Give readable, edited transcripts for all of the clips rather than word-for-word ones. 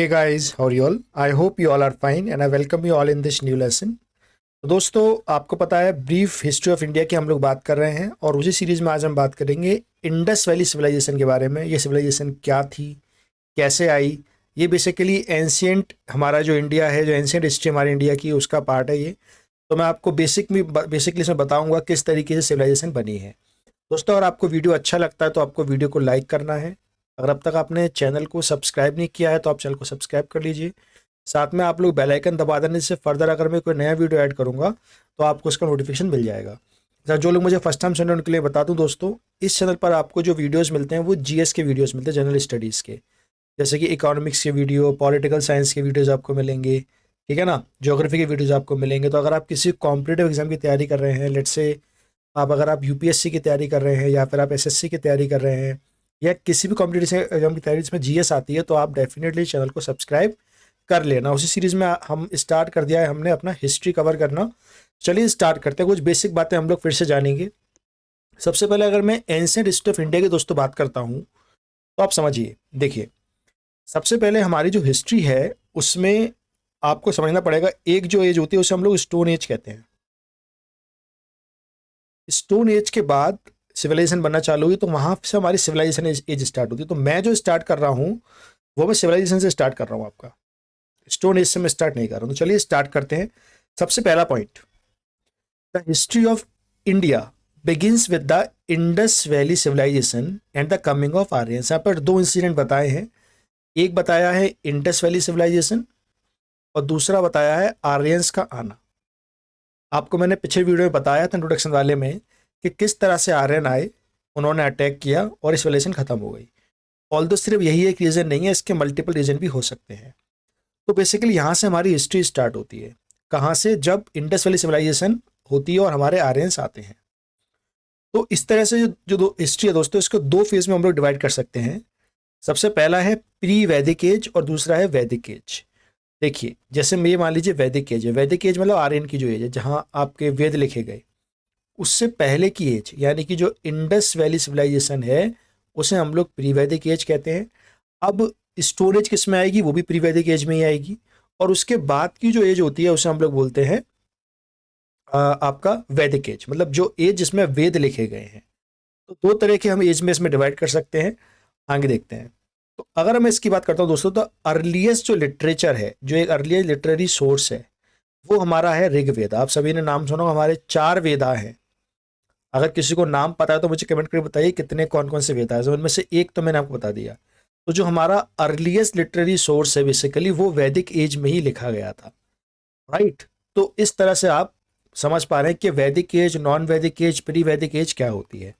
Hey guys, how are you all? I hope you all are fine and I welcome you all in this new lesson. तो दोस्तों, आपको पता है brief history of India की हम लोग बात कर रहे हैं और उसी सीरीज में आज हम बात करेंगे इंडस वैली सिविलाइजेशन के बारे में। ये सिविलाइजेशन क्या थी, कैसे आई। ये बेसिकली एंशियंट हमारा जो इंडिया है, जो एंशियंट हिस्ट्री हमारे इंडिया की, उसका पार्ट है ये। तो मैं आपको बेसिकली इसमें बताऊंगा किस तरीके से सिविलाइजेशन बनी है। दोस्तों, अगर आपको वीडियो अच्छा लगता है तो आपको वीडियो को लाइक करना है। अगर अब तक आपने चैनल को सब्सक्राइब नहीं किया है तो आप चैनल को सब्सक्राइब कर लीजिए। साथ में आप लोग बेल आइकन दबा देने से फर्दर अगर मैं कोई नया वीडियो ऐड करूंगा तो आपको उसका नोटिफिकेशन मिल जाएगा। जो लोग मुझे फर्स्ट टाइम सुन उनके लिए बता दूं दोस्तों, इस चैनल पर आपको जो वीडियोस मिलते हैं वो जीएस के वीडियोस मिलते हैं, जनरल स्टडीज़ के। जैसे कि इकोनॉमिक्स के वीडियो, पॉलिटिकल साइंस के वीडियोज़ आपको मिलेंगे, ठीक है ना। ज्योग्राफी के वीडियोज़ आपको मिलेंगे। तो अगर आप किसी कॉम्पिटेटिव एग्जाम की तैयारी कर रहे हैं, लेट्स से अगर आप यूपीएससी की तैयारी कर रहे हैं या फिर आप एसएससी की तैयारी कर रहे हैं या किसी भी कॉम्पिटिटिव एग्जाम की तैयारी जिसमें जीएस आती है, तो आप डेफिनेटली चैनल को सब्सक्राइब कर लेना। उसी सीरीज़ में हम स्टार्ट कर दिया है हमने अपना हिस्ट्री कवर करना। चलिए स्टार्ट करते हैं। कुछ बेसिक बातें हम लोग फिर से जानेंगे। सबसे पहले अगर मैं एंशिएंट हिस्ट्री ऑफ इंडिया की दोस्तों बात करता हूँ तो आप समझिए, देखिए, सबसे पहले हमारी जो हिस्ट्री है उसमें आपको समझना पड़ेगा, एक जो एज होती है उसे हम लोग स्टोन एज कहते हैं। स्टोन एज के बाद सिविलाइजेशन बनना चालू हुई, तो वहां से हमारी सिविलाइजेशन एज स्टार्ट होती है। तो मैं जो स्टार्ट कर रहा हूँ वो मैं सिविलाइजेशन से स्टार्ट कर रहा हूँ, आपका स्टोन एज से मैं स्टार्ट नहीं कर रहा हूँ। तो चलिए स्टार्ट करते हैं। सबसे पहला point, the history of India begins with the Indus valley civilization and the coming of Aryans. यहाँ पर दो इंसिडेंट बताए हैं। एक बताया है इंडस वैली सिविलाइजेशन और दूसरा बताया है आर्यंस का आना। आपको मैंने पिछले वीडियो में बताया था इंट्रोडक्शन वाले में कि किस तरह से आर्यन आए, उन्होंने अटैक किया और इस सिविलाइजेशन खत्म हो गई। ऑल्दो सिर्फ यही एक रीज़न नहीं है, इसके मल्टीपल रीजन भी हो सकते हैं। तो बेसिकली यहाँ से हमारी हिस्ट्री स्टार्ट होती है। कहाँ से? जब इंडस वैली सिविलाइजेशन होती है और हमारे आर्यंस आते हैं। तो इस तरह से जो दो हिस्ट्री है दोस्तों, इसको दो फेज में हम लोग डिवाइड कर सकते हैं। सबसे पहला है प्री वैदिक एज और दूसरा है वैदिक एज। देखिए, जैसे मैं मान लीजिए वैदिक एज है। वैदिक एज मतलब आर्यन की जो एज है, जहाँ आपके वेद लिखे गए, उससे पहले की एज यानी कि जो इंडस वैली सिविलाइजेशन है उसे हम लोग प्री वैदिक एज कहते हैं। अब स्टोरेज किस में आएगी? वो भी प्री वैदिक एज में ही आएगी। और उसके बाद की जो एज होती है उसे हम लोग बोलते हैं आपका वैदिक एज, मतलब जो एज जिसमें वेद लिखे गए हैं। तो दो तरह के हम एज में इसमें डिवाइड कर सकते हैं। आगे देखते हैं। तो अगर मैं इसकी बात करता हूँ दोस्तों, तो अर्लीस्ट जो लिटरेचर है, जो एक अर्लीस्ट लिटरेरी सोर्स है, वो हमारा है ऋग्वेद। आप सभी ने नाम सुना, हमारे 4 वेदा हैं। अगर किसी को नाम पता है तो मुझे कमेंट करके बताइए कितने कौन कौन से वेदा है। उनमें से एक तो मैंने आपको बता दिया। तो जो हमारा अर्लीस्ट लिटरेरी सोर्स है बेसिकली, वो वैदिक एज में ही लिखा गया था, राइट। तो इस तरह से आप समझ पा रहे हैं कि वैदिक एज, नॉन वैदिक एज, प्री वैदिक एज क्या होती है।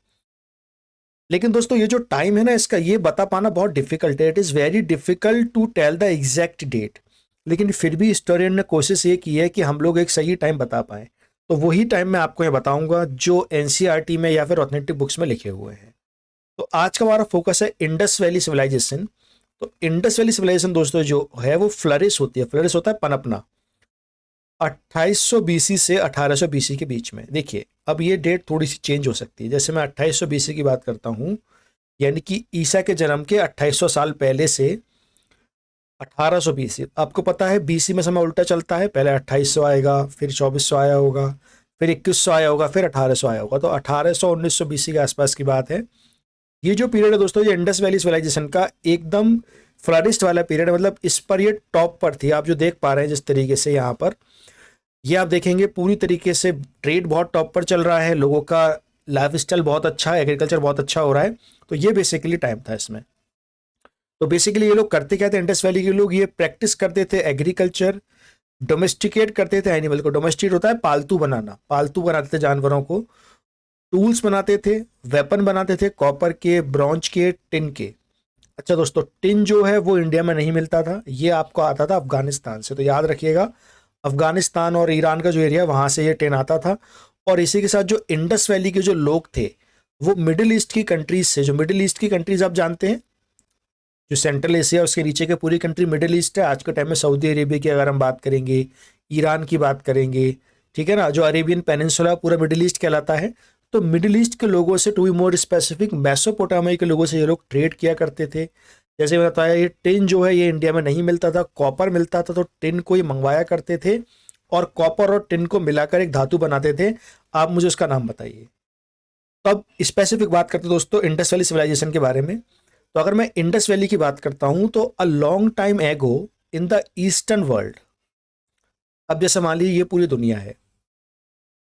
लेकिन दोस्तों, ये जो टाइम है ना, इसका ये बता पाना बहुत डिफिकल्ट है। It is very difficult to tell the exact date. लेकिन फिर भी हिस्टोरियन ने कोशिश ये की है कि हम लोग एक सही टाइम बता पाएँ। तो वही टाइम मैं आपको ये बताऊंगा जो एनसीईआरटी में या फिर ऑथेंटिक बुक्स में लिखे हुए हैं। तो आज का हमारा फोकस है इंडस वैली सिविलाइजेशन। तो इंडस वैली सिविलाइजेशन दोस्तों जो है वो फ्लरिश होती है। फ्लरिश होता है पनपना 2800 बीसी से 1800 बीसी के बीच में। देखिए, अब ये डेट थोड़ी सी चेंज हो सकती है। जैसे मैं 2800 बीसी की बात करता हूँ, यानी कि ईसा के जन्म के 2800 साल पहले से 1800 बीसी। आपको पता है बीसी में समय उल्टा चलता है, पहले 2800 आएगा, फिर 2400 आया होगा, फिर 2100 आया होगा, फिर 1800 आया होगा। तो 1800 1900 बीसी के आसपास की बात है। ये जो पीरियड है दोस्तों, ये इंडस वैली सिविलाइजेशन का एकदम फ्लरिस्ट वाला पीरियड है। मतलब इस पर ये टॉप पर थी। आप जो देख पा रहे हैं जिस तरीके से यहाँ पर, ये आप देखेंगे पूरी तरीके से ट्रेड बहुत टॉप पर चल रहा है, लोगों का लाइफ स्टाइल बहुत अच्छा है, एग्रीकल्चर बहुत अच्छा हो रहा है। तो ये बेसिकली टाइम था इसमें। तो बेसिकली ये लोग करते क्या थे, इंडस वैली के लोग ये प्रैक्टिस करते थे एग्रीकल्चर, डोमेस्टिकेट करते थे एनिमल को। डोमेस्टिकेट होता है पालतू बनाना, पालतू बनाते थे जानवरों को। टूल्स बनाते थे, वेपन बनाते थे, कॉपर के, ब्रॉन्ज के, टिन के। अच्छा दोस्तों, टिन जो है वो इंडिया में नहीं मिलता था, ये आपको आता था अफगानिस्तान से। तो याद रखिएगा, अफगानिस्तान और ईरान का जो एरिया है वहाँ से ये टिन आता था। और इसी के साथ जो इंडस वैली के जो लोग थे वो मिडिल ईस्ट की कंट्रीज से, जो मिडिल ईस्ट की कंट्रीज आप जानते हैं, जो सेंट्रल एशिया उसके नीचे के पूरी कंट्री मिडिल ईस्ट है। आज के टाइम में सऊदी अरेबिया की अगर हम बात करेंगे, ईरान की बात करेंगे, ठीक है ना, जो अरेबियन पेनिनसुला पूरा मिडिल ईस्ट कहलाता है। तो मिडिल ईस्ट के लोगों से, to be more specific, Mesopotamia के लोगों से ये लोग ट्रेड किया करते थे। जैसे मैंने बताया ये टिन जो है ये इंडिया में नहीं मिलता था, कॉपर मिलता था, तो टिन को ये मंगवाया करते थे और कॉपर और टिन को मिलाकर एक धातु बनाते थे। आप मुझे उसका नाम बताइए। तो अब स्पेसिफिक बात करते हैं दोस्तों इंडस वैली सिविलाइजेशन के बारे में। तो अगर मैं इंडस वैली की बात करता हूं तो अ लॉन्ग टाइम एगो इन द ईस्टर्न वर्ल्ड, अब जैसे मान लीजिए ये पूरी दुनिया है,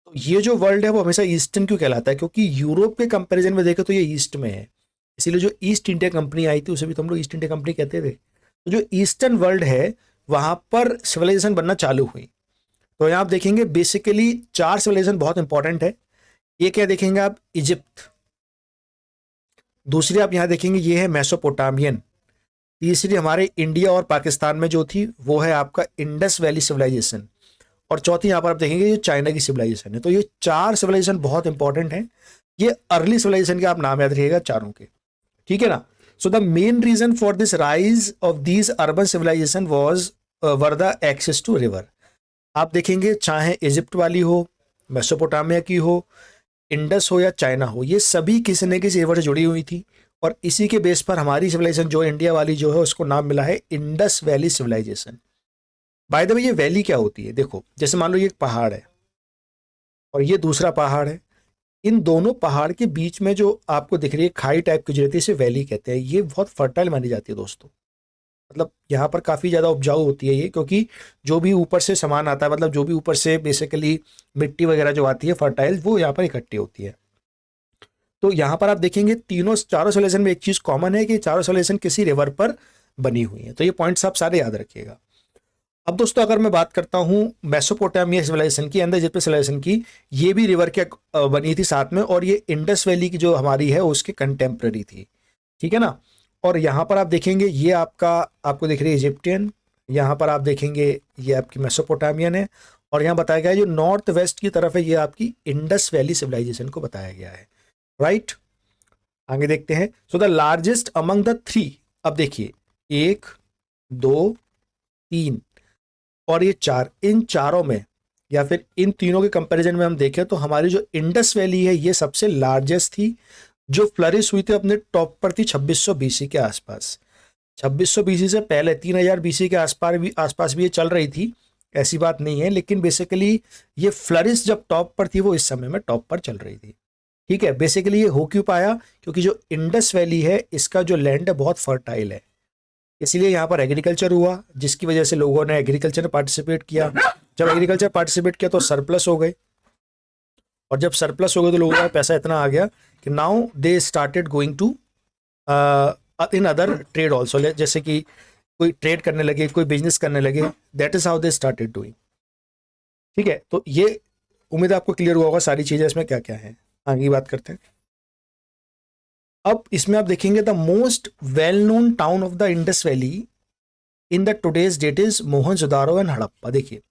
तो ये जो वर्ल्ड है वो हमेशा ईस्टर्न क्यों कहलाता है, क्योंकि यूरोप के कंपैरिजन में देखें तो ये ईस्ट में है। इसीलिए जो ईस्ट इंडिया कंपनी आई थी उसे भी तो हम लोग ईस्ट इंडिया कंपनी कहते थे। तो जो ईस्टर्न वर्ल्ड है वहां पर सिविलाइजेशन बनना चालू हुई। तो यहाँ आप देखेंगे बेसिकली 4 सिविलाइजेशन बहुत इंपॉर्टेंट है। ये क्या देखेंगे आप, इजिप्ट। दूसरी आप यहाँ देखेंगे ये है मेसोपोटामियन। तीसरी हमारे इंडिया और पाकिस्तान में जो थी वो है आपका इंडस वैली सिविलाइजेशन। और चौथी यहाँ पर आप देखेंगे ये चाइना की सिविलाइजेशन है। तो ये 4 सिविलाइजेशन बहुत इंपॉर्टेंट है। ये अर्ली सिविलाइजेशन के आप नाम याद रखिएगा चारों के, ठीक है ना। So the main reason for this rise of these urban civilization was were the access to river. आप देखेंगे चाहे इजिप्ट वाली हो, मेसोपोटामिया की हो, इंडस हो या चाइना हो, ये सभी किसी न किसी रिवर से जुड़ी हुई थी। और इसी के बेस पर हमारी सिविलाइजेशन जो इंडिया वाली जो है उसको नाम मिला है Indus valley civilization. By the way ये वैली क्या होती है, देखो जैसे मान लो ये एक पहाड़ है और ये दूसरा पहाड़ है, इन दोनों पहाड़ के बीच में जो आपको दिख रही है खाई टाइप की जो रहती है इसे वैली कहते हैं। ये बहुत फर्टाइल मानी जाती है दोस्तों, मतलब यहाँ पर काफ़ी ज़्यादा उपजाऊ होती है ये, क्योंकि जो भी ऊपर से सामान आता है, मतलब जो भी ऊपर से बेसिकली मिट्टी वगैरह जो आती है फर्टाइल, वो यहाँ पर इकट्ठी होती है। तो यहाँ पर आप देखेंगे चारों सोल्यूशन में एक चीज़ कॉमन है कि चारों सोल्यूशन किसी रिवर पर बनी हुई है। तो ये पॉइंट्स आप सारे याद रखिएगा। अब दोस्तों अगर मैं बात करता हूँ मेसोपोटामिया सिविलाइजेशन की, अंदर इजिप्ट सिविलाइजेशन की, ये भी रिवर के बनी थी साथ में, और ये इंडस वैली की जो हमारी है उसके कंटेम्प्रेरी थी, ठीक है ना। और यहाँ पर आप देखेंगे ये आपको दिख रही है इजिप्टियन, यहाँ पर आप देखेंगे ये आपकी मेसोपोटामियन है, और यहाँ बताया गया है जो नॉर्थ वेस्ट की तरफ है ये आपकी इंडस वैली सिविलाइजेशन को बताया गया है, राइट। आगे देखते हैं। So the largest among the 3, अब देखिए 1 2 3 और ये 4, इन चारों में या फिर इन तीनों के कंपैरिजन में हम देखें तो हमारी जो इंडस वैली है ये सबसे लार्जेस्ट थी, जो फ्लरिश हुई थी अपने टॉप पर थी 2600 बीसी के आसपास। 2600 बीसी से पहले 3000 बीसी के आसपास भी ये चल रही थी, ऐसी बात नहीं है, लेकिन बेसिकली ये फ्लरिश जब टॉप पर थी वो इस समय में टॉप पर चल रही थी, ठीक है। बेसिकली ये हो क्यों पाया, क्योंकि जो इंडस वैली है इसका जो लैंड है बहुत फर्टाइल है, इसीलिए यहाँ पर एग्रीकल्चर हुआ, जिसकी वजह से लोगों ने एग्रीकल्चर में पार्टिसिपेट किया। जब एग्रीकल्चर पार्टिसिपेट किया तो सरप्लस हो गए, और जब सरप्लस हो गए तो लोगों का पैसा इतना आ गया कि now they started going to in other trade also, जैसे कि कोई ट्रेड करने लगे, कोई बिजनेस करने लगे, that is how they started doing, ठीक है। तो ये उम्मीद आपको क्लियर हुआ होगा सारी चीजें इसमें क्या क्या है। आगे की बात करते हैं। अब इसमें आप देखेंगे the most well known town of the Indus valley in the today's date is Mohenjodaro and Harappa. देखिए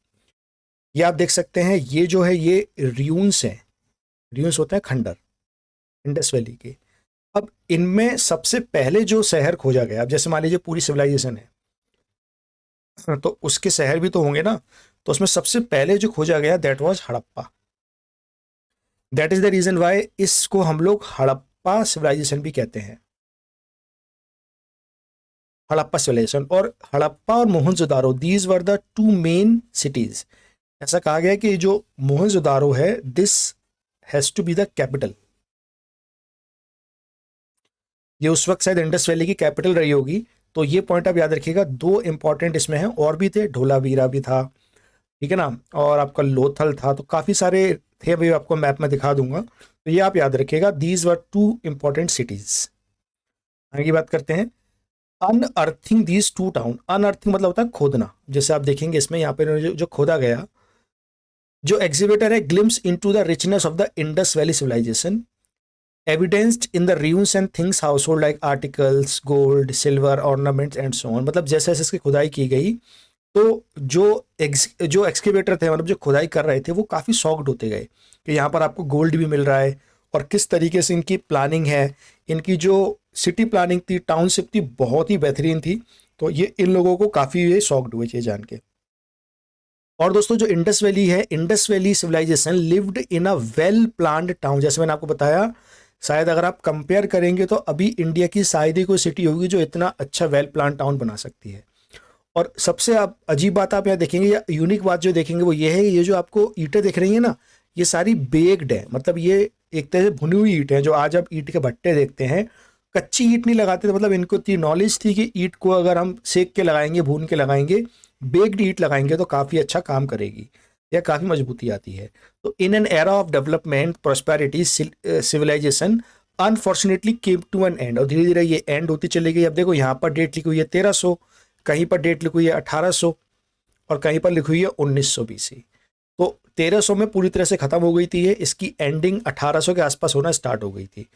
ये आप देख सकते हैं, ये जो है ये रियून्स हैं, रियून्स होते हैं खंडर इंडस वैली के। अब इनमें सबसे पहले जो शहर खोजा गया, अब जैसे मान लीजिए पूरी सिविलाइजेशन है तो उसके शहर भी तो होंगे ना, तो उसमें सबसे पहले जो खोजा गया that was Harappa. That is the reason why इसको हम लोग हड़प्पा सिविलाइजेशन भी कहते हैं, हड़प्पा सिविलाइजेशन। और हड़प्पा और Mohenjodaro these were the 2 main cities. ऐसा कहा गया कि जो मोहनजोदारो है this has to be the capital, ये उस वक्त शायद इंडस वैली की कैपिटल रही होगी। तो ये पॉइंट आप याद रखिएगा। 2 इंपॉर्टेंट इसमें हैं, और भी थे, ढोलावीरा भी था, ठीक है ना, और आपका लोथल था, तो काफ़ी सारे थे, अभी आपको मैप में दिखा दूंगा। तो ये आप याद रखिएगा, दीज वर 2 इंपॉर्टेंट सिटीज। आगे बात करते हैं अनअर्थिंग दीज 2 टाउन। अनअर्थिंग मतलब होता है खोदना, जैसे आप देखेंगे इसमें यहाँ पे जो खोदा गया, जो एग्जिबिटर है glimpse into the richness of the Indus valley civilization evidenced in the ruins and things household like articles, gold, silver, ornaments and so on. मतलब जैसे जैसे इसकी खुदाई की गई तो जो एक्सकेवेटर थे, मतलब जो खुदाई कर रहे थे, वो काफ़ी शॉक्ड होते गए कि यहाँ पर आपको गोल्ड भी मिल रहा है, और किस तरीके से इनकी प्लानिंग है, इनकी जो सिटी प्लानिंग थी, टाउनशिप थी, बहुत ही बेहतरीन थी। तो ये इन लोगों को काफ़ी ये शॉक्ड हुए चीज़ जान के। और दोस्तों जो इंडस वैली है, Indus valley civilization lived in a well planned town. जैसे मैंने आपको बताया शायद अगर आप कंपेयर करेंगे तो अभी इंडिया की शायद ही कोई सिटी होगी जो इतना अच्छा वेल प्लान टाउन बना सकती है। और सबसे आप अजीब बात आप यहाँ देखेंगे या यूनिक बात जो देखेंगे वो ये है, ये जो आपको ईंटें दिख रही हैं ना, ये सारी बेक्ड है, मतलब ये एक तरह से भुनी हुई ईंट है। जो आज आप ईंट के भट्टे देखते हैं, कच्ची ईंट नहीं लगाते थे, मतलब इनको इतनी नॉलेज थी कि ईंट को अगर हम सेक के लगाएंगे, भून के लगाएंगे, बेक्ड ईंट लगाएंगे तो काफ़ी अच्छा काम करेगी या काफ़ी मजबूती आती है। तो in an era of development prosperity civilization unfortunately came to an end, और धीरे धीरे ये एंड होती चली गई। अब देखो यहाँ पर डेट लिखी हुई है 1300, कहीं पर डेट लिखी हुई है 1800 और कहीं पर लिखी हुई है 1900 BC। तो 1300 में पूरी तरह से ख़त्म हो गई थी ये, इसकी एंडिंग 1800 के आसपास होना स्टार्ट हो गई थी।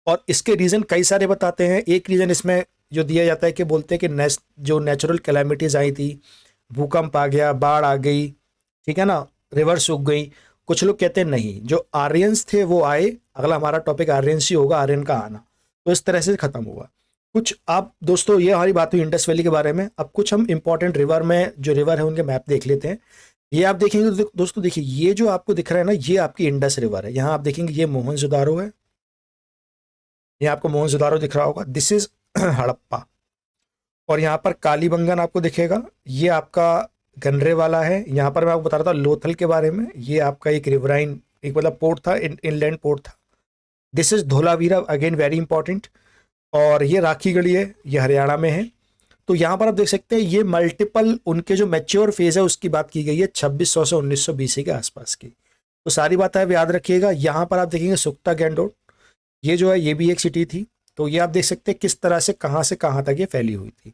और इसके रीज़न कई सारे बताते हैं। एक रीज़न इसमें जो दिया जाता है कि बोलते हैं कि जो नेचुरल कैलामिटीज़ आई थी, भूकंप आ गया, बाढ़ आ गई, ठीक है ना, रिवर सूख गई। कुछ लोग कहते हैं नहीं, जो आर्यंस थे वो आए, अगला हमारा टॉपिक आर्यंस ही होगा, आर्यन का आना, तो इस तरह से ख़त्म हुआ। कुछ आप दोस्तों, ये हमारी बात हुई इंडस वैली के बारे में। अब कुछ हम इंपॉर्टेंट रिवर में, जो रिवर है उनके मैप देख लेते हैं। ये आप देखेंगे तो दोस्तों देखिए, ये जो आपको दिख रहा है ना, ये आपकी इंडस रिवर है। यहाँ आप देखेंगे ये मोहनजोदारो है, ये आपको मोहनजोदारो दिख रहा होगा, दिस इज हड़प्पा। और यहाँ पर कालीबंगन आपको दिखेगा, ये आपका गनरे वाला है। यहाँ पर मैं आपको बता रहा था लोथल के बारे में, ये आपका एक रिवराइन, एक मतलब पोर्ट था, इनलैंड पोर्ट था। This is Dholavira, again very important. और ये राखी गढ़ी है, ये हरियाणा में है। तो यहाँ पर आप देख सकते हैं ये मल्टीपल उनके जो मैच्योर फेज है उसकी बात की गई है 2600 से 1900 BC के आसपास की। तो सारी बातें आप याद रखिएगा। यहाँ पर आप देखेंगे सुक्ता गैंडोट, ये जो है ये भी एक सिटी थी। तो ये आप देख सकते हैं किस तरह से कहाँ तक ये फैली हुई थी।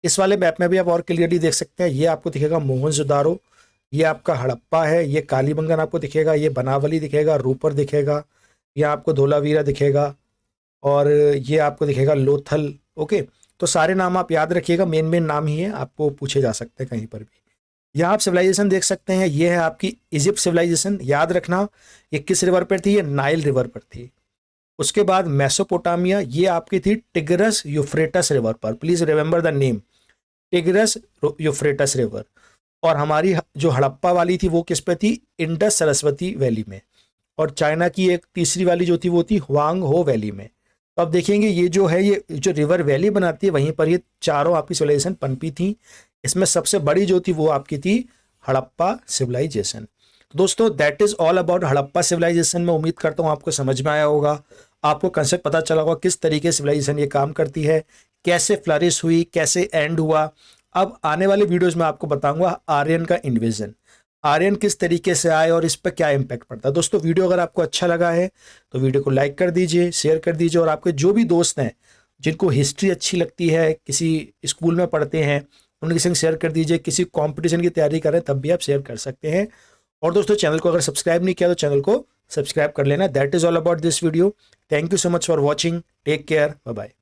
इस वाले मैप में भी आप और क्लियरली देख सकते हैं। ये आपको दिखेगा मोहनजोदारो, ये आपका हड़प्पा है, ये कालीबंगन आपको दिखेगा, ये बनावली दिखेगा, रूपर दिखेगा, ये आपको धोलावीरा दिखेगा, और ये आपको दिखेगा लोथल। ओके, तो सारे नाम आप याद रखिएगा, मेन नाम ही है, आपको पूछे जा सकते हैं कहीं पर भी। यहाँ आप सिविलाइजेशन देख सकते हैं, ये है आपकी इजिप्ट सिविलाइजेशन। याद रखना ये किस रिवर पर थी, ये नाइल रिवर पर थी। उसके बाद मेसोपोटामिया, ये आपकी थी टिग्रस यूफ्रेटस रिवर पर, please remember the name, tigris Euphrates river. और हमारी जो हड़प्पा वाली थी वो किस पे थी, इंडस सरस्वती वैली में। और चाइना की एक तीसरी वाली जो थी वो थी हुआंग हो वैली में। तो आप देखेंगे ये जो है, ये जो रिवर वैली बनाती है वहीं पर ये चारों आपकी सिविलाइजेशन पनपी थी। इसमें सबसे बड़ी जो थी वो आपकी थी हड़प्पा सिविलाइजेशन। तो दोस्तों that is all about Harappa civilization. मैं उम्मीद करता हूँ आपको समझ में आया होगा, आपको कंसेप्ट पता चला होगा किस तरीके से सिविलाइजेशन ये काम करती है, कैसे फ्लरिश हुई, कैसे एंड हुआ। अब आने वाले वीडियोज में आपको बताऊंगा आर्यन का इन्वेजन, आर्यन किस तरीके से आए और इस पर क्या इंपैक्ट पड़ता है। दोस्तों वीडियो अगर आपको अच्छा लगा है तो वीडियो को लाइक कर दीजिए, शेयर कर दीजिए, और आपके जो भी दोस्त हैं जिनको हिस्ट्री अच्छी लगती है, किसी स्कूल में पढ़ते हैं, उनके संग शेयर कर दीजिए। किसी कंपटीशन की तैयारी कर रहे हैं तब भी आप शेयर कर सकते हैं। और दोस्तों चैनल को अगर सब्सक्राइब नहीं किया तो चैनल को सब्सक्राइब कर लेना। That is all about this video. Thank you so much for watching, take care, bye bye.